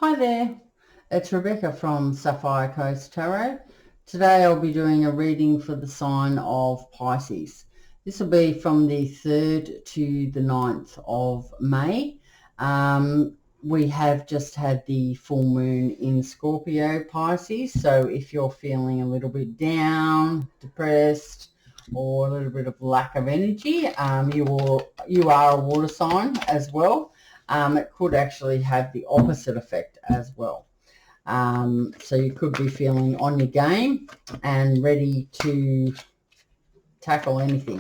Hi there, it's Rebecca from Sapphire Coast Tarot. Today I'll be doing a reading for the sign of Pisces. This will be from the 3rd to the 9th of May. We have just had the full moon in Scorpio, Pisces, so if you're feeling a little bit down, depressed, or a little bit of lack of energy, you are a water sign as well. It could actually have the opposite effect as well. So you could be feeling on your game and ready to tackle anything.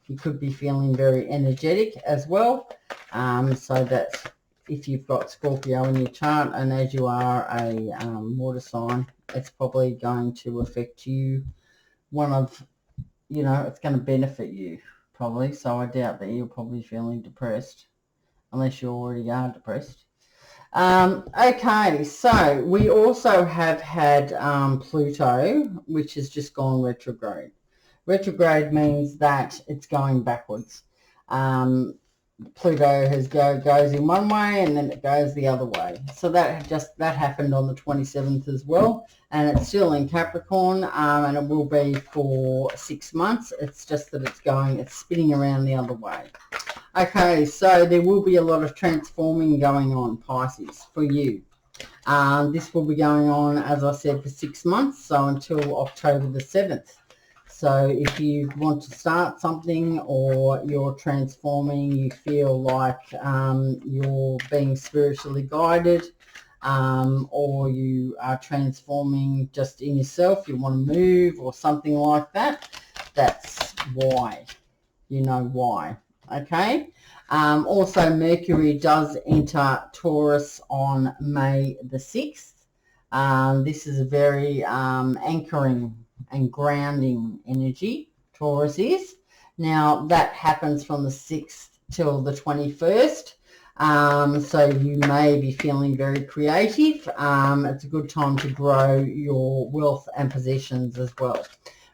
You could be feeling very energetic as well. So that if you've got Scorpio in your chart, and as you are a water sign, it's probably going to affect you. It's going to benefit you probably. So I doubt that you're probably feeling depressed, unless you already are depressed. Okay, so we also have had Pluto, which has just gone retrograde. Retrograde means that it's going backwards. Pluto goes in one way and then it goes the other way. So that happened on the 27th as well, and it's still in Capricorn, and it will be for 6 months. It's just that it's spinning around the other way. Okay, so there will be a lot of transforming going on, Pisces, for you. This will be going on, as I said, for 6 months, so until October the 7th. So if you want to start something, or you're transforming, you feel like you're being spiritually guided, or you are transforming just in yourself, you want to move or something like that, that's why. You know why. Okay. Also, Mercury does enter Taurus on May the 6th. This is a very anchoring and grounding energy, Taurus is. Now, that happens from the 6th till the 21st. So you may be feeling very creative. It's a good time to grow your wealth and possessions as well.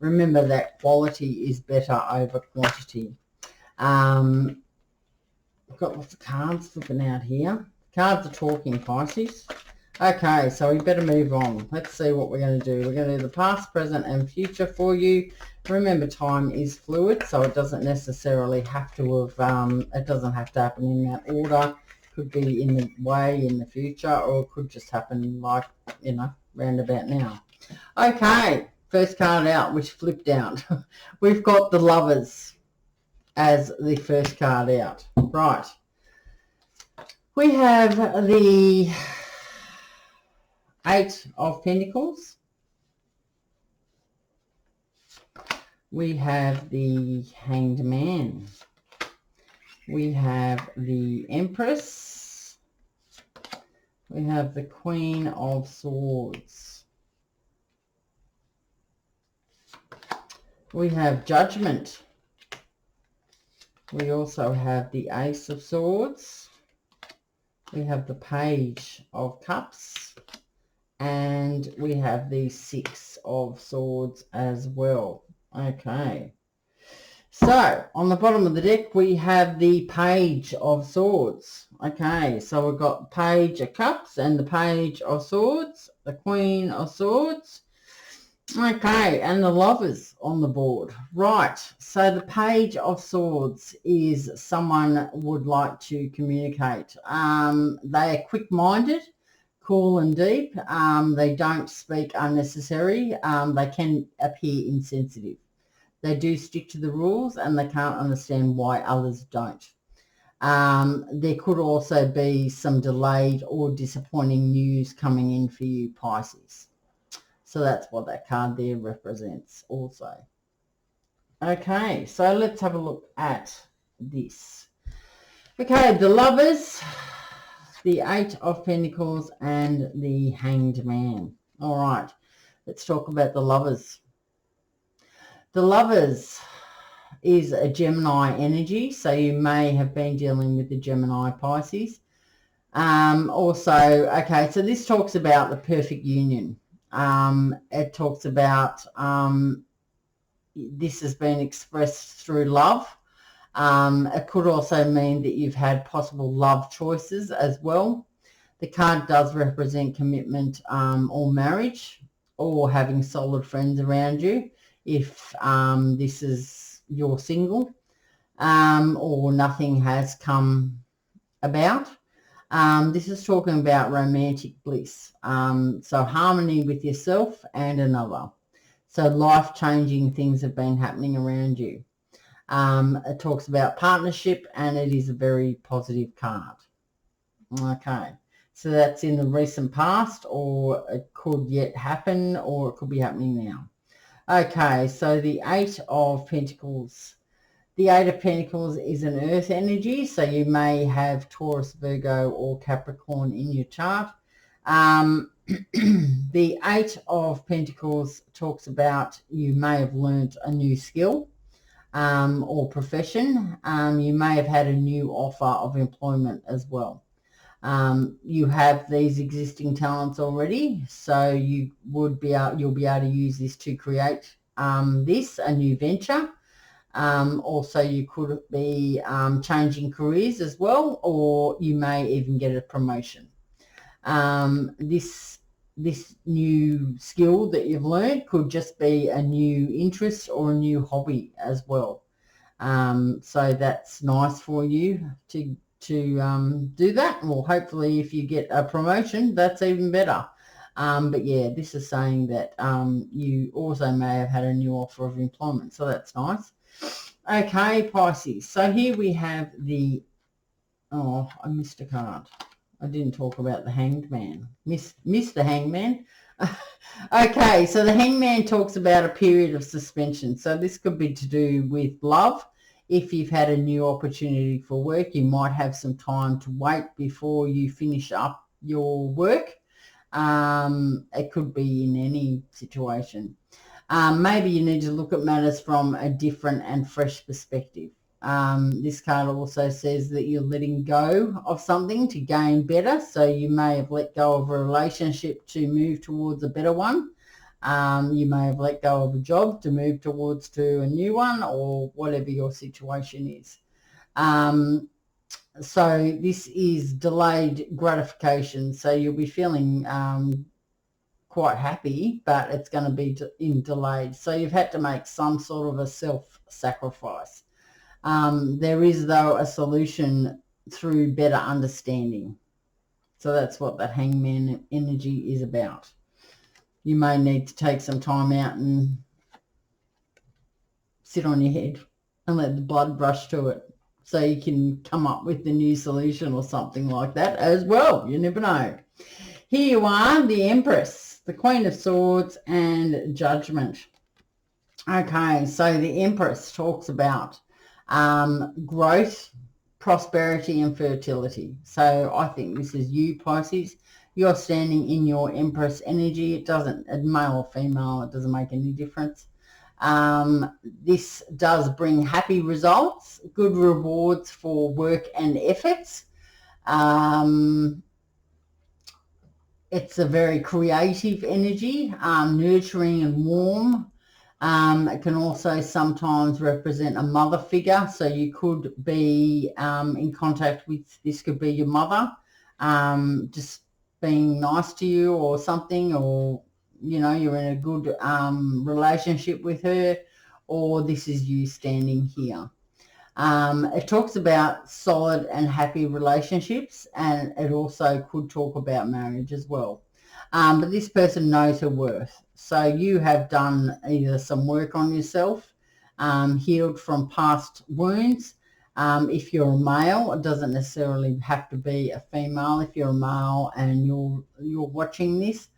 Remember that quality is better over quantity. I've got lots of cards flipping out here. Cards are talking, Pisces. Okay, so we better move on. Let's see what we're going to do. We're going to do the past, present, and future for you. Remember, time is fluid, so it doesn't necessarily have to have, it doesn't have to happen in that order. It could be in the way in the future, or it could just happen like, round about now. Okay, first card out, which flipped out. We've got the Lovers as the first card out. Right. We have the 8 of Pentacles. We have the Hanged Man. We have the Empress. We have the Queen of Swords. We have Judgment. We also have the Ace of Swords. We have the Page of Cups. And we have the 6 of Swords as well. Okay. So, on the bottom of the deck, we have the Page of Swords. Okay, so we've got Page of Cups and the Page of Swords, the Queen of Swords. Okay, and the Lovers on the board. Right, so the Page of Swords is someone would like to communicate. They are quick-minded, cool and deep. They don't speak unnecessary. They can appear insensitive. They do stick to the rules, and they can't understand why others don't. There could also be some delayed or disappointing news coming in for you, Pisces. So that's what that card there represents also. Okay, so let's have a look at this. Okay, the Lovers, the 8 of Pentacles, and the Hanged Man. All right, let's talk about the Lovers. The Lovers is a Gemini energy, so you may have been dealing with the Gemini, Pisces. Also, okay, so this talks about the perfect union. It talks about this has been expressed through love. It could also mean that you've had possible love choices as well. The card does represent commitment or marriage, or having solid friends around you if this is you're single, or nothing has come about. This is talking about romantic bliss, so harmony with yourself and another. So life-changing things have been happening around you. It talks about partnership, and it is a very positive card. Okay, so that's in the recent past, or it could yet happen, or it could be happening now. Okay, so the Eight of Pentacles. The Eight of Pentacles is an earth energy, so you may have Taurus, Virgo, or Capricorn in your chart. The Eight of Pentacles talks about you may have learnt a new skill or profession. You may have had a new offer of employment as well. You have these existing talents already, so you'll be able to use this to create a new venture. Also, you could be changing careers as well, or you may even get a promotion. This new skill that you've learned could just be a new interest or a new hobby as well. So that's nice for you to do that. Well, hopefully if you get a promotion, that's even better. But yeah, this is saying that you also may have had a new offer of employment, so that's nice. Okay, Pisces. So here we have I missed a card. I didn't talk about the Hanged Man. Missed the Hangman. Okay, so the Hangman talks about a period of suspension. So this could be to do with love. If you've had a new opportunity for work, you might have some time to wait before you finish up your work. It could be in any situation. Maybe you need to look at matters from a different and fresh perspective. This card also says that you're letting go of something to gain better. So you may have let go of a relationship to move towards a better one. You may have let go of a job to move towards to a new one, or whatever your situation is. So this is delayed gratification. So you'll be feeling quite happy, but it's going to be delayed. So you've had to make some sort of a self-sacrifice. There is, though, a solution through better understanding. So that's what that Hangman energy is about. You may need to take some time out and sit on your head and let the blood rush to it, so you can come up with the new solution or something like that as well. You never know. Here you are, the Empress, the Queen of Swords, and Judgment. Okay, so the Empress talks about growth, prosperity, and fertility. So I think this is you, Pisces. You're standing in your Empress energy. It doesn't, male or female, it doesn't make any difference. This does bring happy results, good rewards for work and efforts. It's a very creative energy, nurturing and warm. It can also sometimes represent a mother figure. So you could be in contact with, this could be your mother, just being nice to you or something, or, you know, you're in a good relationship with her, or this is you standing here. It talks about solid and happy relationships, and it also could talk about marriage as well. But this person knows her worth. So you have done either some work on yourself, healed from past wounds. If you're a male, it doesn't necessarily have to be a female. If you're a male and you're watching this,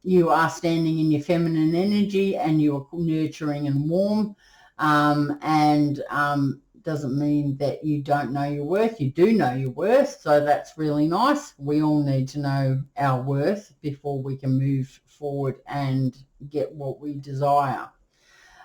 you are standing in your feminine energy and you are nurturing and warm, and doesn't mean that you don't know your worth. You do know your worth, so that's really nice. We all need to know our worth before we can move forward and get what we desire.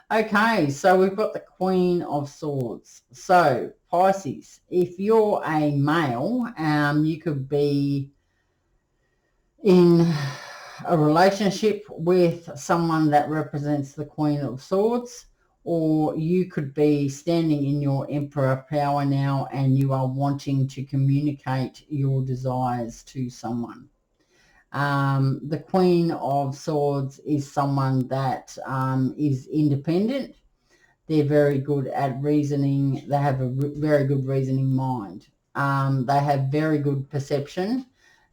Okay, so we've got the Queen of Swords. So Pisces, if you're a male, you could be in a relationship with someone that represents the Queen of Swords, or you could be standing in your Emperor power now and you are wanting to communicate your desires to someone. The Queen of Swords is someone that is independent. They're very good at reasoning. They have a very good reasoning mind. They have very good perception.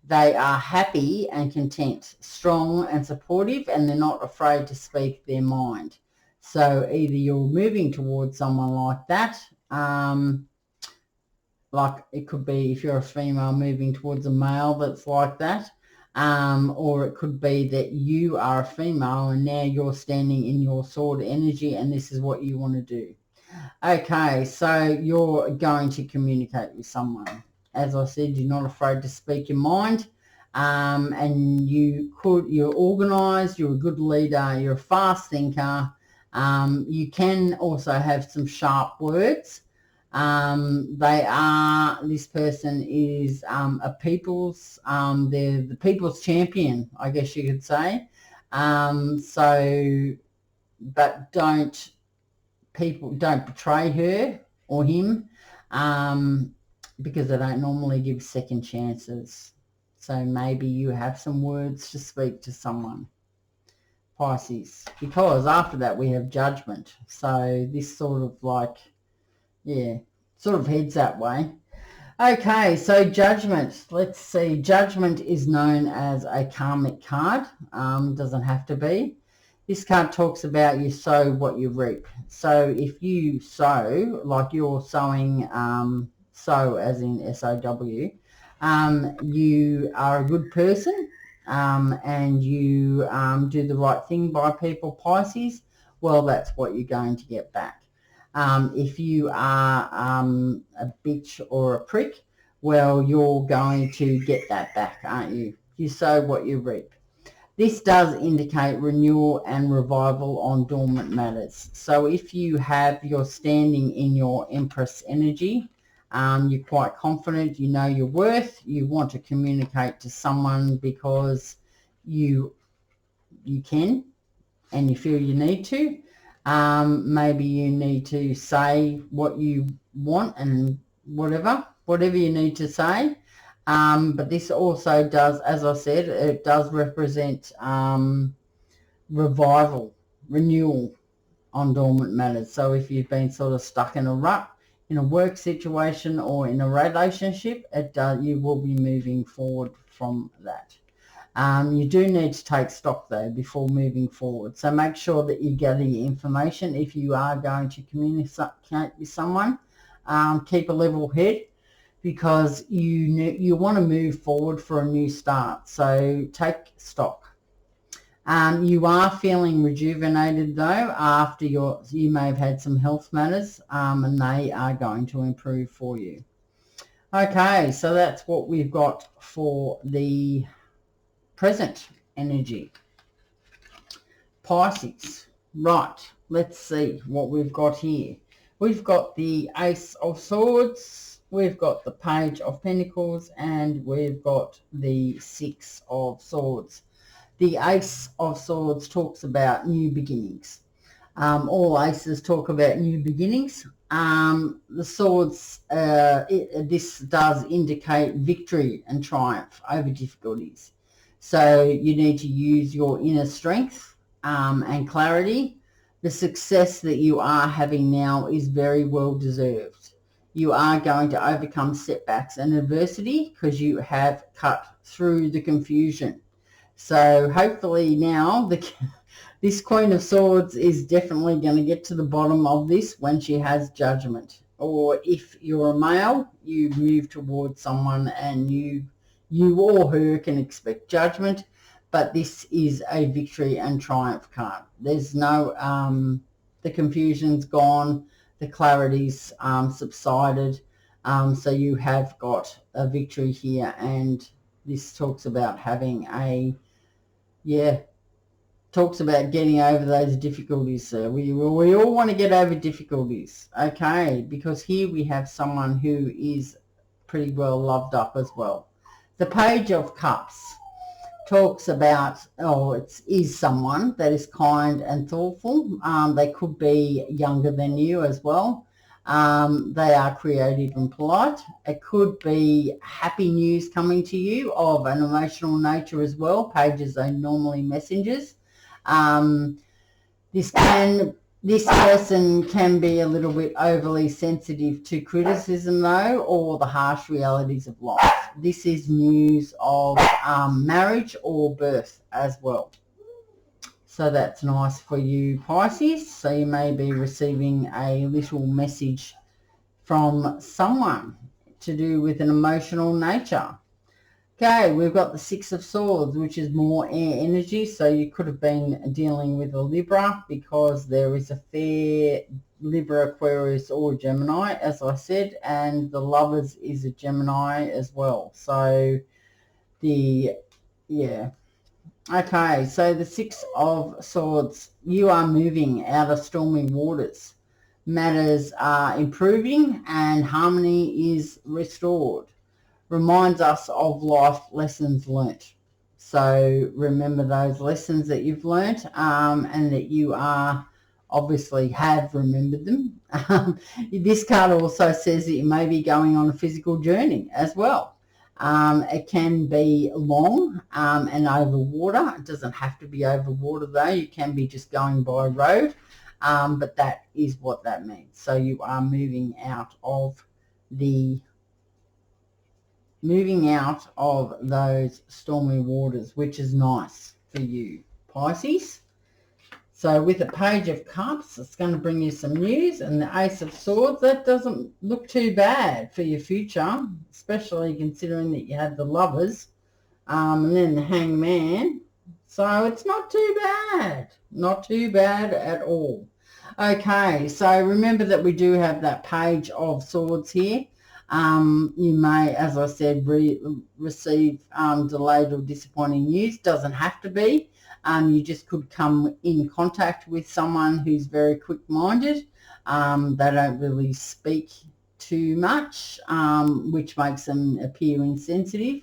They are happy and content, strong and supportive, and they're not afraid to speak their mind. So either you're moving towards someone like that, like it could be if you're a female moving towards a male that's like that, or it could be that you are a female and now you're standing in your sword energy and this is what you want to do. Okay, so you're going to communicate with someone. As I said, you're not afraid to speak your mind, and you're organised, you're a good leader, you're a fast thinker. You can also have some sharp words. This person is a people's, they're the people's champion, I guess you could say. But don't betray her or him, because they don't normally give second chances. So maybe you have some words to speak to someone, Pisces, because after that we have Judgment. So this sort of like, yeah, sort of heads that way. Okay, so Judgment. Let's see. Judgment is known as a karmic card. Doesn't have to be. This card talks about you sow what you reap. So if you sow, like you're sowing, sow as in S-O-W, you are a good person, and you do the right thing by people, Pisces, well, that's what you're going to get back. If you are a bitch or a prick, well, you're going to get that back, aren't you? You sow what you reap. This does indicate renewal and revival on dormant matters. So if you're standing in your Empress energy, you're quite confident, you know your worth, you want to communicate to someone because you can and you feel you need to. Maybe you need to say what you want and whatever you need to say. But this also does, as I said, it does represent revival, renewal on dormant matters. So if you've been sort of stuck in a rut in a work situation or in a relationship, you will be moving forward from that. You do need to take stock though before moving forward. So make sure that you gather your information if you are going to communicate with someone. Keep a level head, because you want to move forward for a new start. So take stock. You are feeling rejuvenated though after you may have had some health matters, and they are going to improve for you. Okay, so that's what we've got for the present energy. Pisces. Right, let's see what we've got here. We've got the Ace of Swords, we've got the Page of Pentacles, and we've got the Six of Swords. The Ace of Swords talks about new beginnings. All aces talk about new beginnings. The swords, this does indicate victory and triumph over difficulties. So you need to use your inner strength and clarity. The success that you are having now is very well deserved. You are going to overcome setbacks and adversity because you have cut through the confusion. So hopefully now this Queen of Swords is definitely going to get to the bottom of this when she has Judgment. Or if you're a male, you move towards someone and you or her can expect Judgment, but this is a victory and triumph card. There's no, the confusion's gone, the clarity's subsided, so you have got a victory here, and this talks about having talks about getting over those difficulties, sir. We all want to get over difficulties, okay, because here we have someone who is pretty well loved up as well. The Page of Cups talks about, oh, it is someone that is kind and thoughtful. They could be younger than you as well. They are creative and polite. It could be happy news coming to you of an emotional nature as well. Pages are normally messengers. This person can be a little bit overly sensitive to criticism though, or the harsh realities of life. This is news of marriage or birth as well. So that's nice for you, Pisces. So you may be receiving a little message from someone to do with an emotional nature. Okay, we've got the Six of Swords, which is more air energy. So you could have been dealing with a Libra, because there is a fair Libra, Aquarius or Gemini, as I said, and the Lovers is a Gemini as well. So okay, so the Six of Swords, you are moving out of stormy waters. Matters are improving and harmony is restored. Reminds us of life lessons learnt. So remember those lessons that you've learnt, and that you are obviously have remembered them. This card also says that you may be going on a physical journey as well. It can be long and over water. It doesn't have to be over water though. You can be just going by road, but that is what that means. So you are moving out of those stormy waters, which is nice for you, Pisces. So with the Page of Cups, it's going to bring you some news, and the Ace of Swords, that doesn't look too bad for your future, especially considering that you had the Lovers, and then the Hangman. So it's not too bad at all. Okay, so remember that we do have that Page of Swords here. You may, as I said, receive delayed or disappointing news. Doesn't have to be. You just could come in contact with someone who's very quick-minded. They don't really speak too much, which makes them appear insensitive.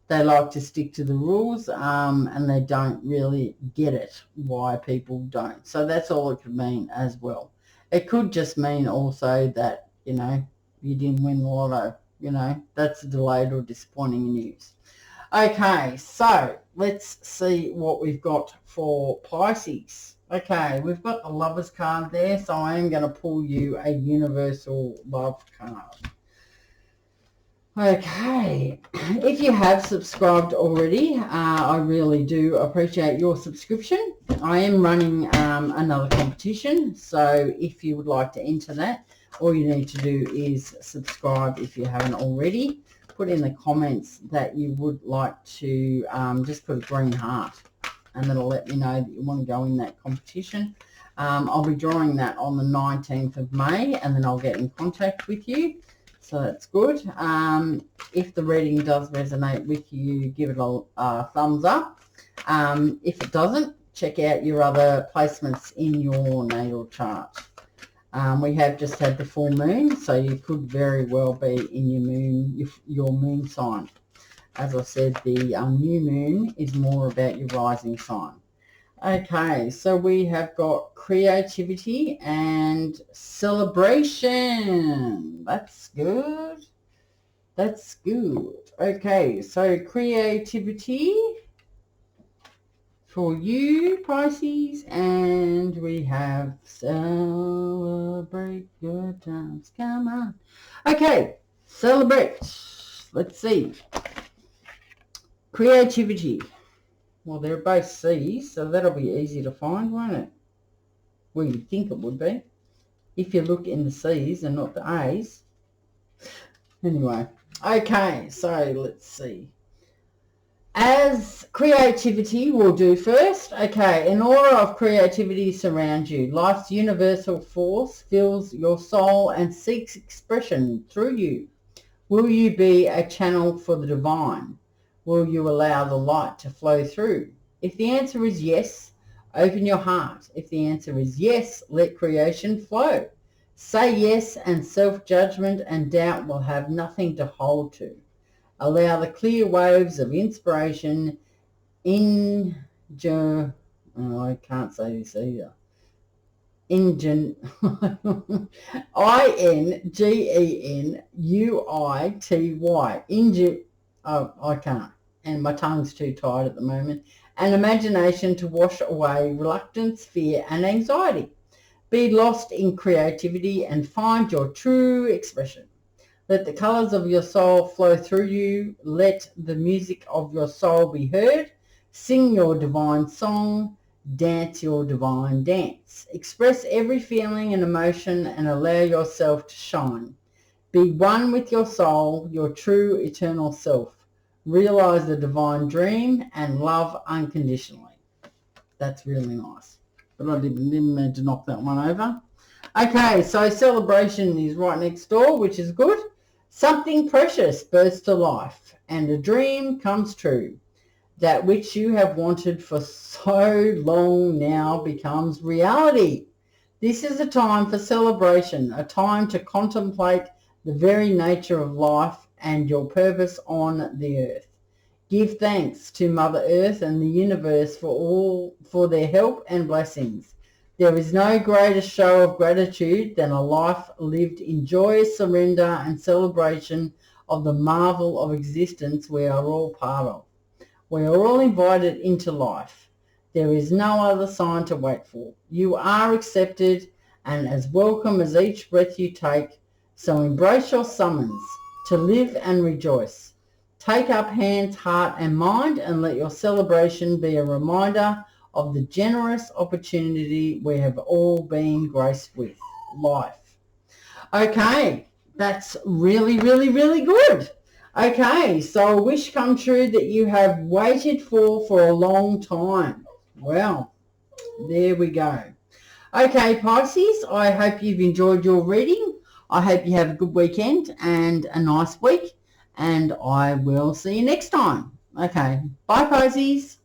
They like to stick to the rules, and they don't really get it, why people don't. So that's all it could mean as well. It could just mean also that, you didn't win the lotto. That's delayed or disappointing news. Okay, so let's see what we've got for Pisces. Okay, we've got the Lovers card there, so I am going to pull you a universal love card. Okay, if you have subscribed already, I really do appreciate your subscription. I am running another competition, so if you would like to enter that, all you need to do is subscribe if you haven't already. Put in the comments that you would like to just put a green heart, and that'll let me know that you want to go in that competition. I'll be drawing that on the 19th of May, and then I'll get in contact with you. So that's good. If the reading does resonate with you, give it a thumbs up. If it doesn't, check out your other placements in your natal chart. We have just had the full moon, so you could very well be in your moon sign. As I said, the new moon is more about your rising sign. Okay, so we have got creativity and celebration. That's good. That's good. Okay, so creativity for you, Pisces, and we have celebrate good times. Come on. Okay, celebrate. Let's see. Creativity. Well, they're both C's, so that'll be easy to find, won't it? Well, you'd think it would be, if you look in the C's and not the A's. Anyway, okay, so let's see. As creativity will do first, okay, an aura of creativity surrounds you. Life's universal force fills your soul and seeks expression through you. Will you be a channel for the divine? Will you allow the light to flow through? If the answer is yes, open your heart. If the answer is yes, let creation flow. Say yes, and self-judgment and doubt will have nothing to hold to. Allow the clear waves of inspiration I can't say this either. Ingenuity. I can't. And my tongue's too tight at the moment. An imagination to wash away reluctance, fear, and anxiety. Be lost in creativity and find your true expression. Let the colours of your soul flow through you. Let the music of your soul be heard. Sing your divine song. Dance your divine dance. Express every feeling and emotion and allow yourself to shine. Be one with your soul, your true eternal self. Realize the divine dream and love unconditionally. That's really nice. But I didn't mean to knock that one over. Okay, so celebration is right next door, which is good. Something precious births to life, and a dream comes true. That which you have wanted for so long now becomes reality. This is a time for celebration, a time to contemplate the very nature of life and your purpose on the earth. Give thanks to Mother Earth and the universe for their help and blessings. There is no greater show of gratitude than a life lived in joyous surrender and celebration of the marvel of existence we are all part of. We are all invited into life. There is no other sign to wait for. You are accepted and as welcome as each breath you take, so embrace your summons to live and rejoice. Take up hands, heart and mind and let your celebration be a reminder of the generous opportunity we have all been graced with, life. Okay, that's really, really, really good. Okay, so a wish come true that you have waited for a long time. Well, there we go. Okay, Pisces, I hope you've enjoyed your reading. I hope you have a good weekend and a nice week, and I will see you next time. Okay, bye, Pisces.